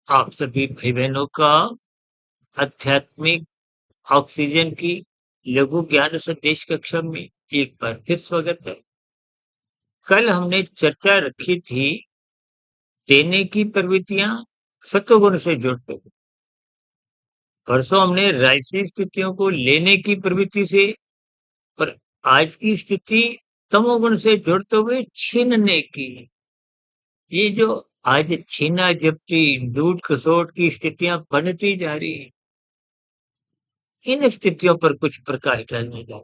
आप सभी भाई बहनों का आध्यात्मिक ऑक्सीजन की लघु ज्ञान संदेश कक्षा में एक बार फिर स्वागत है। कल हमने चर्चा रखी थी देने की प्रवृत्तियां सत्वगुण से जुड़ते हुए। परसों हमने राजसी स्थितियों को लेने की प्रवृत्ति से और आज की स्थिति तमोगुण से जुड़ते हुए छीनने की। ये जो आज छीना झपटी लूट खसोट की स्थितियां बनती जा रही है, इन स्थितियों पर कुछ प्रकाश डालने का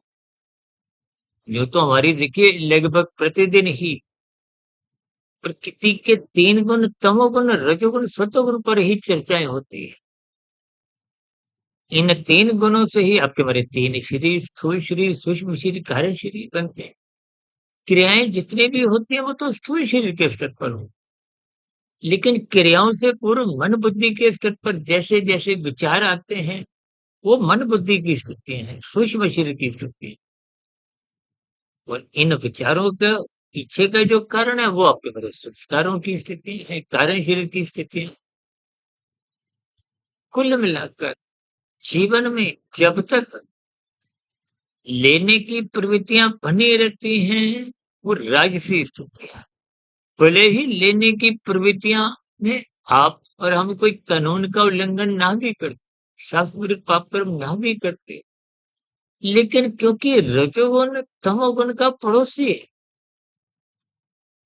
यूँ तो हमारी देखिए लगभग प्रतिदिन ही प्रकृति के 3 गुण तमोगुण, रजोगुण, सतोगुण पर ही चर्चाएँ होती है। इन 3 गुणों से ही आपके हमारे 3 शरीर, स्थूल शरीर, सूक्ष्म शरीर, कार्य शरीर बनते हैं। क्रियाएँ जितनी भी होती हैं वो तो स्थूल शरीर के स्तर पर हो। लेकिन क्रियाओं से पूर्व मन बुद्धि के स्तर पर जैसे-जैसे विचार आते हैं, वो मन बुद्धि की स्थितियाँ हैं, सूक्ष्म शरीर की स्थिति है। और इन विचारों का पीछे का जो कारण है वो आपके मेरे संस्कारों की स्थिति है, कार्यशील की स्थिति है। कुल मिलाकर जीवन में जब तक लेने की प्रवृत्तियां बनी रहती हैं, वो राजसी स्थिति है। भले ही लेने की प्रवृत्तियां में आप और हम कोई कानून का उल्लंघन ना भी करते, शास्त्र विरुद्ध पाप कर्म ना भी करते, लेकिन क्योंकि रजोगुण तमोगुण का पड़ोसी है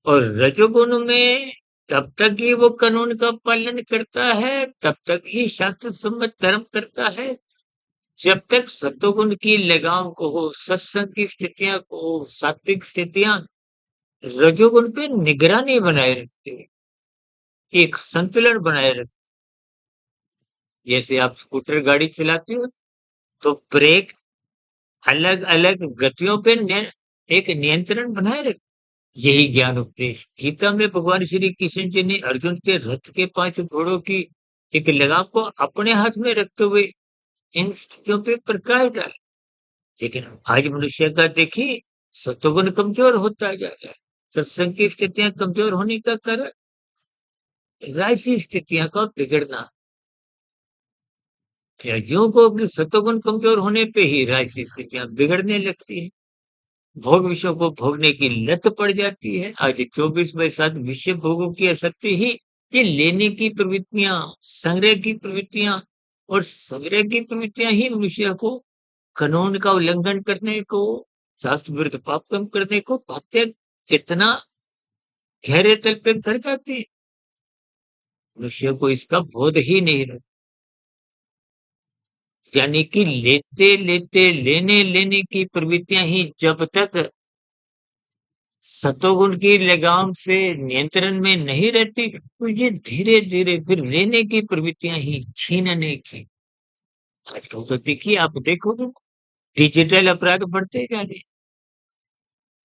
और रजोगुण में तब तक ही वो कानून का पालन करता है, तब तक ही शास्त्र सम्मत कर्म करता है, जब तक सत्वगुण की लगाम को हो, सत्संग की स्थितियां को हो, सात्विक स्थितियां रजोगुण पे निगरानी बनाए रखती है, एक संतुलन बनाए रखती है। जैसे आप स्कूटर गाड़ी चलाते हो तो ब्रेक अलग अलग गतियों पे एक नियंत्रण बनाए रखते, यही ज्ञान उपदेश गीता में भगवान श्री कृष्ण जी ने अर्जुन के रथ के 5 घोड़ों की एक लगाम को अपने हाथ में रखते हुए इन स्थितियों पे प्रकाश डाला। लेकिन आज मनुष्य का देखिए सत्वगुण कमजोर होता जा रहा है। सत्संग की स्थितियां कमजोर होने का कारण राजसी स्थितियां का बिगड़ना। क्या यूं को कि सत्वगुण कमजोर होने पे ही राजसी स्थितियां बिगड़ने लगती है, भोग विषयों को भोगने की लत पड़ जाती है। आज 24/7 विषय भोगों की आसक्ति ही ये लेने की प्रवृत्तियां, संग्रह की प्रवृत्तियां और संग्रह की प्रवृत्तियां ही मनुष्य को कानून का उल्लंघन करने को, शास्त्र विरुद्ध पाप कर्म करने को बाध्य कितना गहरे तल पे कर जाती है। मनुष्य को इसका बोध ही नहीं रहता। यानी कि लेते लेते लेने लेने की प्रवृत्तियां ही जब तक सतोगुण की लगाम से नियंत्रण में नहीं रहती, तो ये धीरे धीरे फिर लेने की प्रवृत्तियां ही छीनने की। आजकल तो देखिए, आप देखोगे डिजिटल अपराध बढ़ते जा रहे हैं।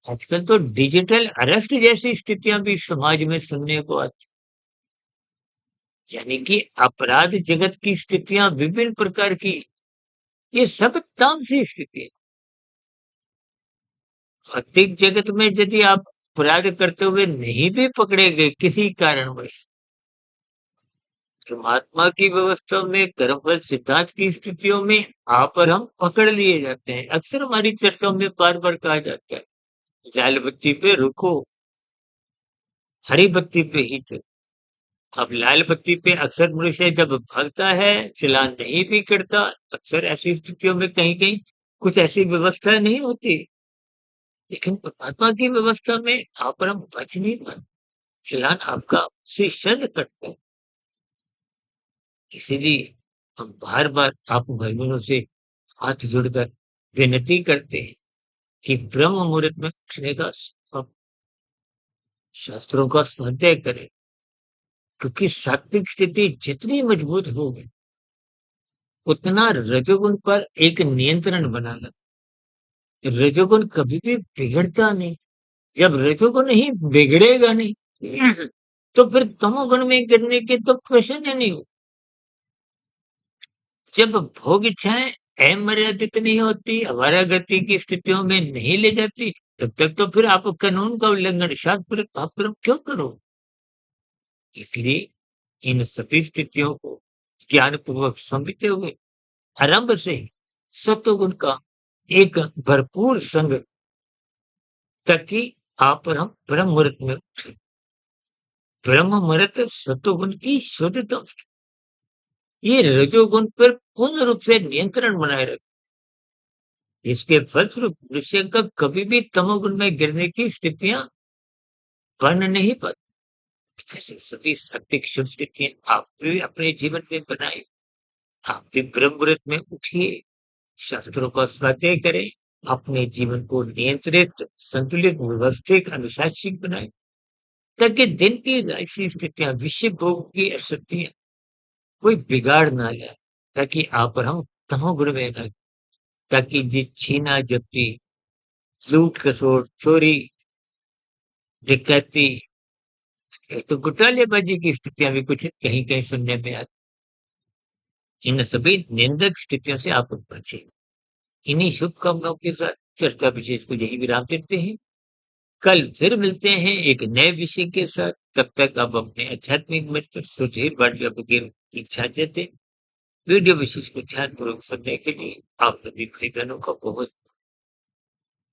आजकल तो डिजिटल अरेस्ट जैसी स्थितियां भी समाज में सुनने को आती, यानी कि अपराध जगत की स्थितियां विभिन्न प्रकार की, ये सब तामसी स्थिति है। भौतिक जगत में यदि आप अपराध करते हुए नहीं भी पकड़े गए किसी कारणवश, परमात्मा की व्यवस्था में कर्मफल सिद्धांत की स्थितियों में आप और हम पकड़ लिए जाते हैं। अक्सर हमारी चर्चाओं में बार-बार कहा जाता है, लाल बत्ती पे रुको, हरी बत्ती पे ही चलो। अब लाल बत्ती पे अक्सर मनुष्य जब भागता है, चालान नहीं भी करता, अक्सर ऐसी स्थितियों में कहीं-कहीं कुछ ऐसी व्यवस्था नहीं होती। लेकिन परमात्मा की व्यवस्था में आप और हम बच नहीं पाते, चालान आपका शीर्षक कटता है। इसीलिए हम बार-बार आप भाई-बहनों से हाथ जोड़कर विनती करते हैं कि ब्रह्म मुहूर्त में उठने का आप शास्त्रों का स्वाध्याय करें, क्योंकि सात्विक स्थिति जितनी मजबूत होगी, उतना रजोगुण पर एक नियंत्रण बनाना। रजोगुण कभी भी बिगड़ता नहीं। जब रजोगुण ही बिगड़ेगा नहीं, तो फिर तमोगुण में गिरने के तो प्रश्न ही नहीं हो। जब भोग इच्छाएं अमर्यादित नहीं होती, अवारा गति की स्थितियों में नहीं ले जाती, तब तक तो फिर आप कानून का उल्लंघन, शास्त्र पाप कर्म क्यों करो? इसलिए इन सभी स्थितियों को ज्ञानपूर्वक समझते हुए आरंभ से ही सत्वगुण का एक भरपूर संग, ताकि आप और हम ब्रह्म मुहूर्त में उठे। ब्रह्म मुहूर्त सत्वगुण की शुद्धतम स्थिति। ये रजोगुण पर पूर्ण रूप से नियंत्रण बनाए रखे। इसके फलस्वरूप मनुष्य का कभी भी तमोगुण में गिरने की स्थितियां बन नहीं पाती। ऐसी सभी सात्विक शुभ स्थितियां आप भी अपने जीवन में बनाए। आप भी ब्रह्म मुहूर्त में उठिए, शास्त्रों का स्वाध्याय करें, अपने जीवन को नियंत्रित, संतुलित, व्यवस्थित, अनुशासित बनाए, ताकि दिन की ऐसी स्थितियां, विषय भोग की शक्तियां कोई बिगाड़ ना लाए, ताकि आप और हम तमोगुण में ना, ताकि ये छीना झपटी, लूट खसोट, चोरी, डकैती, तो घोटालेबाजी की स्थितियां भी कुछ कहीं कहीं सुनने में आती। इन सभी निंदक स्थितियों से आप बचे। इन्हीं शुभकामनाओं के साथ चर्चा विशेष को यही विराम देते हैं। कल फिर मिलते हैं एक नए विषय के साथ। तब तक आप अपने आध्यात्मिक मित्र सुधीर भाटिया को इच्छा देते। वीडियो विशेष को ध्यानपूर्वक सुनने के लिए आप सभी भाई बहनों का बहुत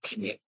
धन्यवाद।